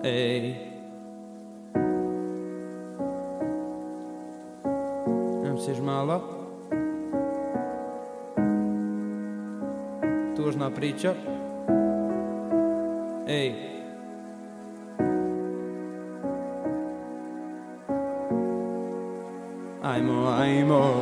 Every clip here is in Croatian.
ej. Misliš malo? Tužna priča? Ej. Ajmo, ajmo.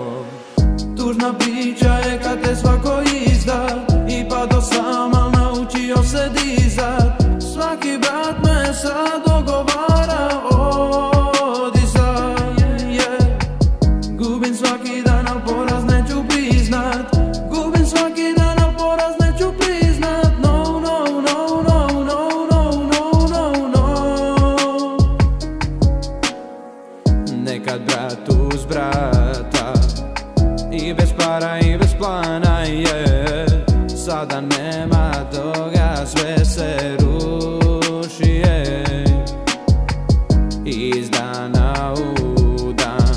Tužna priča je kad te svako izda i pa do sama naučio se dizat. Svaki brat me sad dogovara odizat, Gubim svaki dan, al poraz neću priznat. Gubim svaki dan, al poraz neću priznat. No, no, no, no, no, no, no, no, no. Nekad brat uz brata, i bez para i bez plana je. Sada nema toga, sve se ruši, iz dana u dan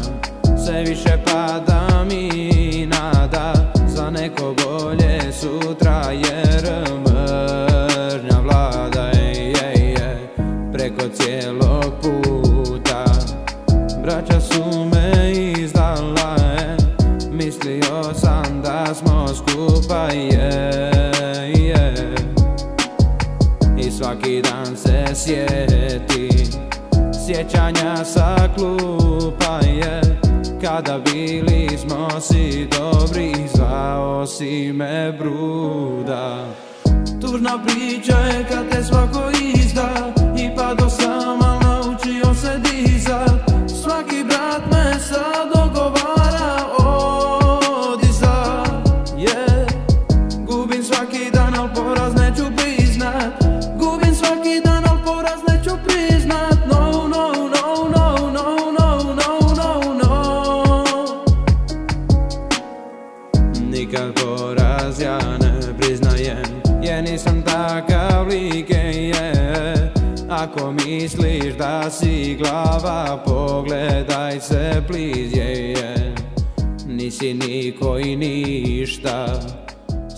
sve više pada mi nada za neko bolje sutra, jer mržnja vlada preko cijelog puta. Braća su me izdala, mislio sam da smo skupa, i svaki dan se sjetim sjećanja sa klupa, kada bili smo si dobri, zvao si me Bruda. Tužna priča je kad te svako izda i pa do sama naučio se dizat. Svaki brat me sad dogovara odizat, Gubim svaki dan, al poraz neću priznat. Gubim svaki dan, al poraz neću priznat. No, no, no, no, no, no, no, no, no. Nikad poraz ja ne priznajem, nisam takav lik, Ako misliš da si glava, pogledaj se please, Nisi niko i ništa,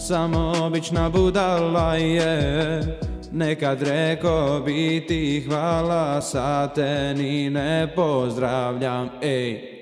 samo obična budala je. Nekad reko bi ti hvala, sad te ni ne pozdravljam, ej.